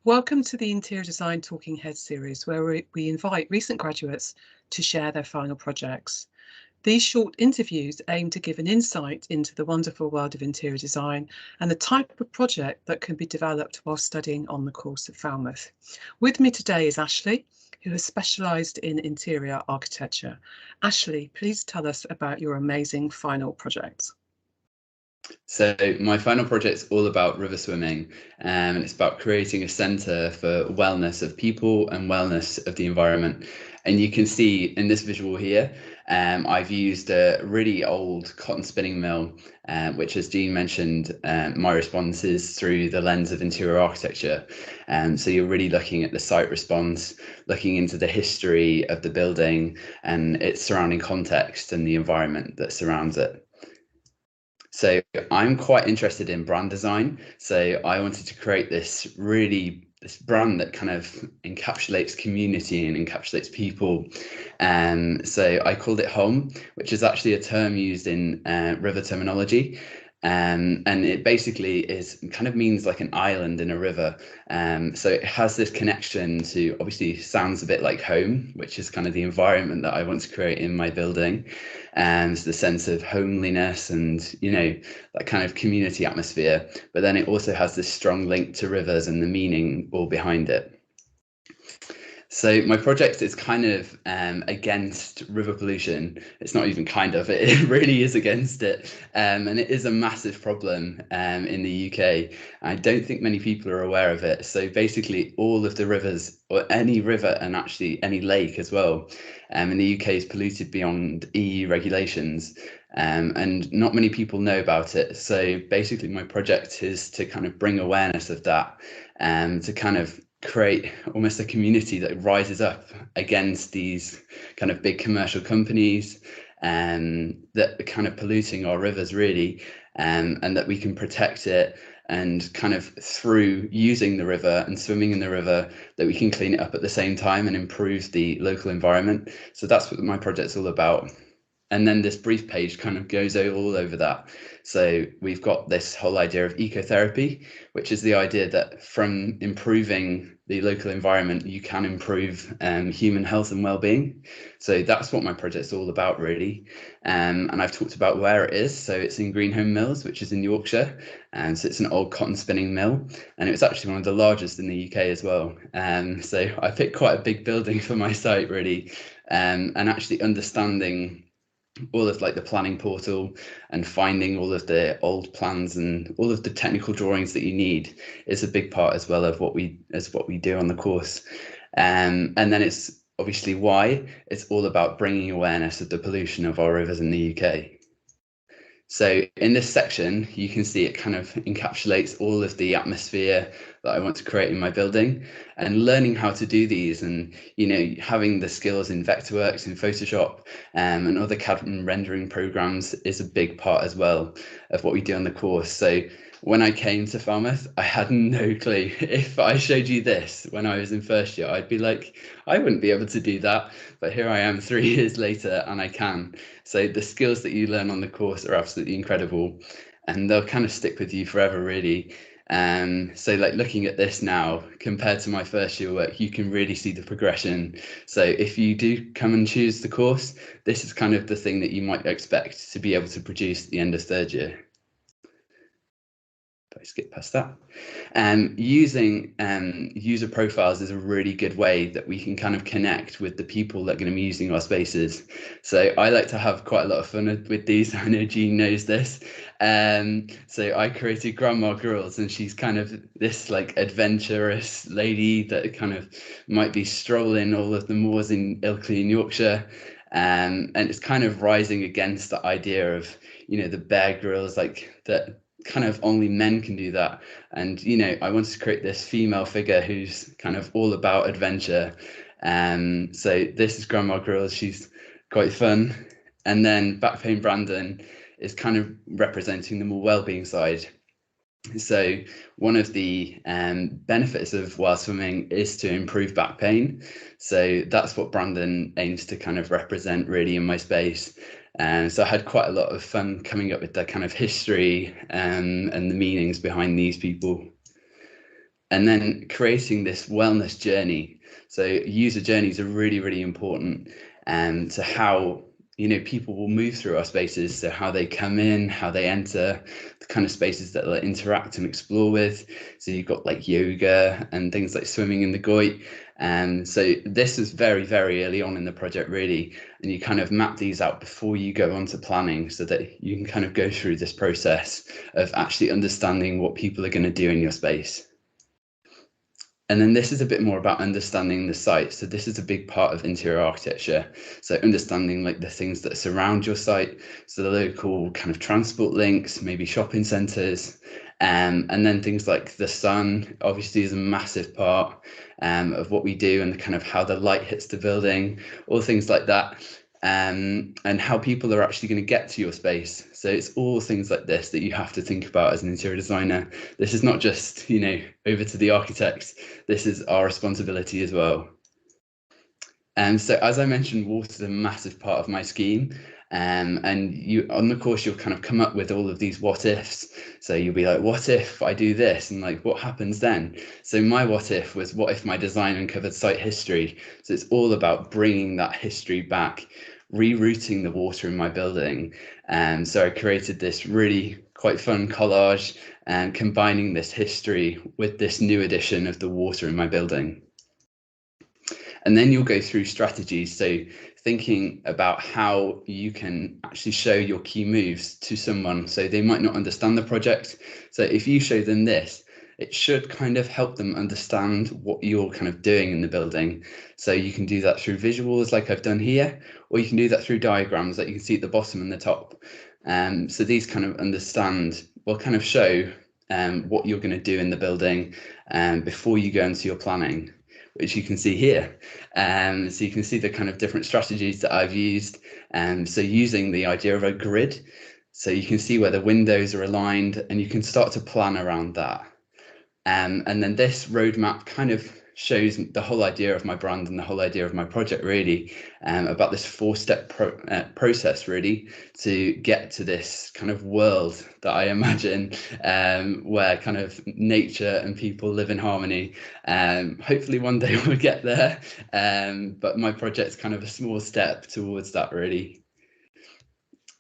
Welcome to the Interior Design Talking Head series, where we invite recent graduates to share their final projects. These short interviews aim to give an insight into the wonderful world of interior design and the type of project that can be developed while studying on the course at Falmouth. With me today is Ashley, who has specialised in interior architecture. Ashley, please tell us about your amazing final project. So my final project's all about river swimming, and it's about creating a centre for wellness of people and wellness of the environment. And you can see in this visual here, I've used a really old cotton spinning mill, which, as Jean mentioned, my response is through the lens of interior architecture. So you're really looking at the site response, looking into the history of the building and its surrounding context and the environment that surrounds it. So I'm quite interested in brand design. So I wanted to create this brand that kind of encapsulates community and encapsulates people. So I called it home, which is actually a term used in river terminology. And it basically means like an island in a river. So it has this connection to, obviously sounds a bit like home, which is kind of the environment that I want to create in my building. And the sense of homeliness and, that kind of community atmosphere. But then it also has this strong link to rivers and the meaning all behind it. So my project is kind of against river pollution. It's not even kind of, it really is against it. And it is a massive problem in the UK. I don't think many people are aware of it. So basically all of the rivers, or any river and actually any lake as well, in the UK is polluted beyond EU regulations. And not many people know about it. So basically my project is to kind of bring awareness of that and to kind of create almost a community that rises up against these kind of big commercial companies that are kind of polluting our rivers really, and that we can protect it, and kind of through using the river and swimming in the river that we can clean it up at the same time and improve the local environment. So that's what my project's all about. And then this brief page kind of goes all over that. So we've got this whole idea of ecotherapy, which is the idea that from improving the local environment, you can improve human health and well-being. So that's what my project's all about, really. And I've talked about where it is. So it's in Greenhome Mills, which is in Yorkshire. And so it's an old cotton spinning mill. And it was actually one of the largest in the UK as well. So I picked quite a big building for my site, really. And actually understanding all of like the planning portal and finding all of the old plans and all of the technical drawings that you need is a big part as well of what we do on the course. And then it's obviously why it's all about bringing awareness of the pollution of our rivers in the UK. So in this section, you can see it kind of encapsulates all of the atmosphere that I want to create in my building, and learning how to do these, and having the skills in Vectorworks and Photoshop and other CAD and rendering programs is a big part as well of what we do on the course. So when I came to Falmouth, I had no clue. If I showed you this when I was in first year, I'd be like, I wouldn't be able to do that. But here I am 3 years later and I can. So the skills that you learn on the course are absolutely incredible, and they'll kind of stick with you forever, really. So like looking at this now compared to my first year work, you can really see the progression. So if you do come and choose the course, this is kind of the thing that you might expect to be able to produce at the end of third year. If I skip past that, using user profiles is a really good way that we can kind of connect with the people that are going to be using our spaces. So I like to have quite a lot of fun with these. I know Jean knows this. So I created Grandma Grylls, and she's kind of this like adventurous lady that kind of might be strolling all of the moors in Ilkley in Yorkshire. And it's kind of rising against the idea of, the Bear Grylls, like that kind of only men can do that. And I wanted to create this female figure who's kind of all about adventure. So this is Grandma Grylls. She's quite fun. And then Back Pain Brandon is kind of representing the more well-being side. So one of the benefits of while swimming is to improve back pain. So that's what Brandon aims to kind of represent really in my space. And so I had quite a lot of fun coming up with that kind of history and the meanings behind these people. And then creating this wellness journey. So user journeys are really, really important to how, people will move through our spaces. So how they come in, how they enter, the kind of spaces that they'll interact and explore with. So you've got like yoga and things like swimming in the Goit. So this is very, very early on in the project, really. And you kind of map these out before you go on to planning, so that you can kind of go through this process of actually understanding what people are going to do in your space. And then this is a bit more about understanding the site. So this is a big part of interior architecture. So understanding like the things that surround your site. So the local kind of transport links, maybe shopping centres, and then things like the sun obviously is a massive part of what we do, and the kind of how the light hits the building, all things like that. And how people are actually going to get to your space. So it's all things like this that you have to think about as an interior designer. This is not just, over to the architects. This is our responsibility as well. And so, as I mentioned, water is a massive part of my scheme. And you, on the course, you'll kind of come up with all of these what ifs. So you'll be like, what if I do this? And like, what happens then? So my what if was, what if my design uncovered site history? So it's all about bringing that history back, rerouting the water in my building. And so I created this really quite fun collage and combining this history with this new edition of the water in my building. And then you'll go through strategies. So thinking about how you can actually show your key moves to someone. So they might not understand the project. So if you show them this, it should kind of help them understand what you're kind of doing in the building. So you can do that through visuals like I've done here, or you can do that through diagrams that you can see at the bottom and the top. So these kind of will kind of show what you're going to do in the building before you go into your planning, which you can see here. So you can see the kind of different strategies that I've used. So using the idea of a grid, so you can see where the windows are aligned, and you can start to plan around that. And then this roadmap kind of shows the whole idea of my brand and the whole idea of my project, really, about this four-step process, really, to get to this kind of world that I imagine, where kind of nature and people live in harmony. Hopefully one day we'll get there, but my project's kind of a small step towards that, really.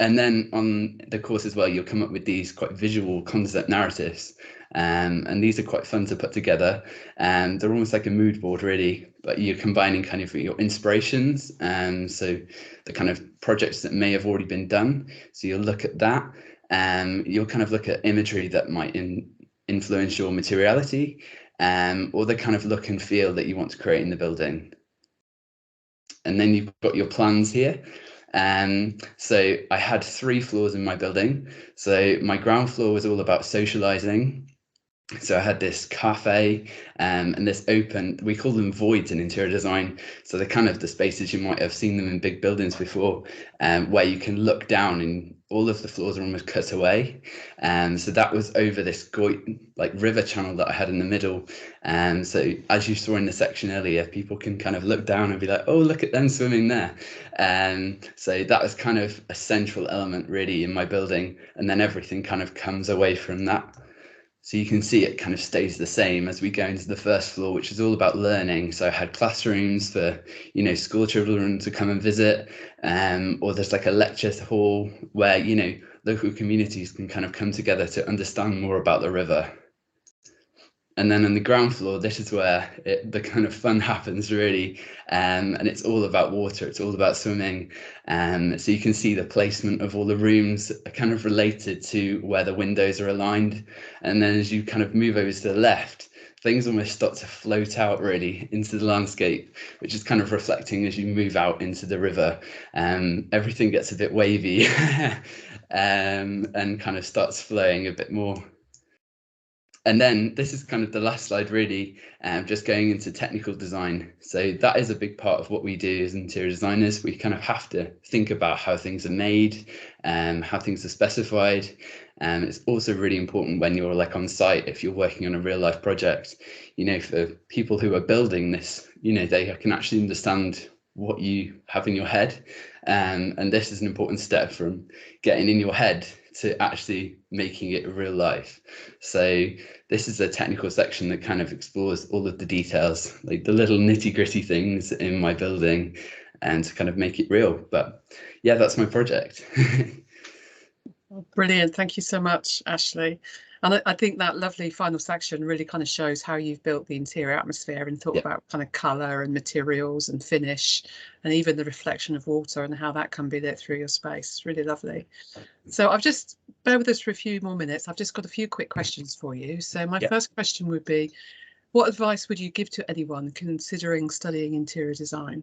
And then on the course as well, you'll come up with these quite visual concept narratives. And these are quite fun to put together. They're almost like a mood board, really, but you're combining kind of your inspirations. So the kind of projects that may have already been done. So you'll look at that. You'll kind of look at imagery that might influence your materiality, or the kind of look and feel that you want to create in the building. And then you've got your plans here. So I had 3 floors in my building. So my ground floor was all about socializing. So I had this cafe and this open, we call them voids in interior design. So they're kind of the spaces, you might have seen them in big buildings before, where you can look down and all of the floors are almost cut away. So that was over this Goit, like river channel that I had in the middle. So as you saw in the section earlier, people can kind of look down and be like, oh, look at them swimming there. So that was kind of a central element, really, in my building. And then everything kind of comes away from that. So you can see it kind of stays the same as we go into the first floor, which is all about learning. So I had classrooms for, school children to come and visit, or there's like a lecture hall where, local communities can kind of come together to understand more about the river. And then on the ground floor, this is where the kind of fun happens, really. And it's all about water. It's all about swimming. So you can see the placement of all the rooms are kind of related to where the windows are aligned. And then as you kind of move over to the left, things almost start to float out, really, into the landscape, which is kind of reflecting as you move out into the river. Everything gets a bit wavy and kind of starts flowing a bit more. And then this is kind of the last slide, really, just going into technical design. So that is a big part of what we do as interior designers. We kind of have to think about how things are made, how things are specified. It's also really important when you're like on site, if you're working on a real life project, for people who are building this, they can actually understand what you have in your head. And this is an important step from getting in your head to actually making it real life. So this is a technical section that kind of explores all of the details, like the little nitty-gritty things in my building, and to kind of make it real. But yeah, that's my project. Brilliant. Thank you so much, Ashley. And I think that lovely final section really kind of shows how you've built the interior atmosphere and thought about kind of colour and materials and finish, and even the reflection of water and how that can be lit through your space. It's really lovely. So I've just, bear with us for a few more minutes. I've just got a few quick questions for you. So my first question would be, what advice would you give to anyone considering studying interior design?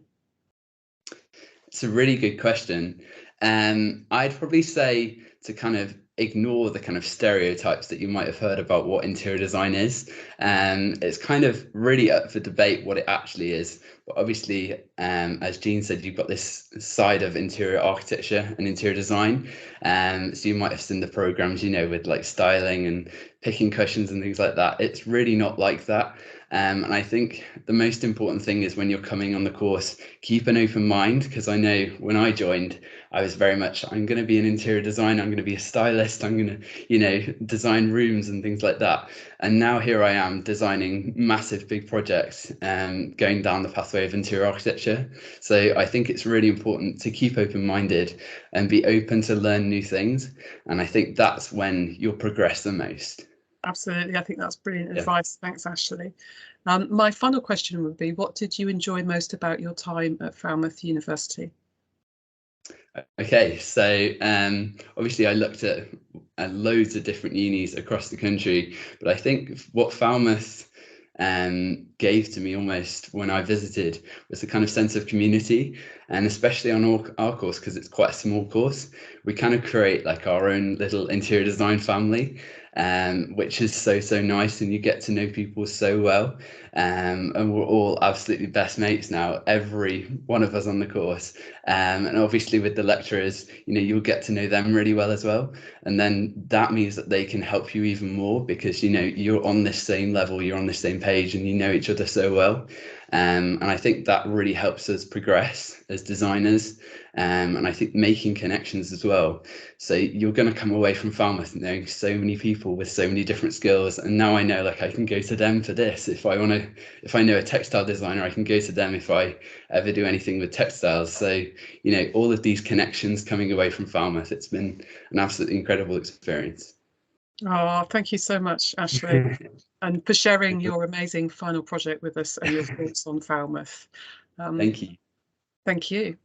It's a really good question. I'd probably say to kind of ignore the kind of stereotypes that you might have heard about what interior design is. It's kind of really up for debate what it actually is. But obviously, as Jean said, you've got this side of interior architecture and interior design. So you might have seen the programs, you know, with like styling and picking cushions and things like that. It's really not like that. And I think the most important thing is when you're coming on the course, keep an open mind, because I know when I joined, I was very much, I'm going to be an interior designer, I'm going to be a stylist, I'm going to, you know, design rooms and things like that. And now here I am designing massive big projects and going down the pathway of interior architecture. So I think it's really important to keep open-minded and be open to learn new things. And I think that's when you'll progress the most. Absolutely. I think that's brilliant advice. Thanks, Ashley. My final question would be, what did you enjoy most about your time at Falmouth University? Okay, so obviously I looked at loads of different unis across the country, but I think what Falmouth gave to me almost when I visited was a kind of sense of community, and especially on our course, because it's quite a small course, we kind of create like our own little interior design family, which is so nice, and you get to know people so well, and we're all absolutely best mates now, every one of us on the course, and obviously with the lecturers, you know, you'll get to know them really well as well, and then that means that they can help you even more, because you know you're on this same level, you're on the same page, and you know each other so well. And I think that really helps us progress as designers, and I think making connections as well. So you're going to come away from Falmouth knowing so many people with so many different skills, and now I know, like, I can go to them for this. If I know a textile designer, I can go to them if I ever do anything with textiles. So, you know, all of these connections coming away from Falmouth, it's been an absolutely incredible experience. Oh, thank you so much, Ashley, and for sharing your amazing final project with us and your thoughts on Falmouth. Thank you. Thank you.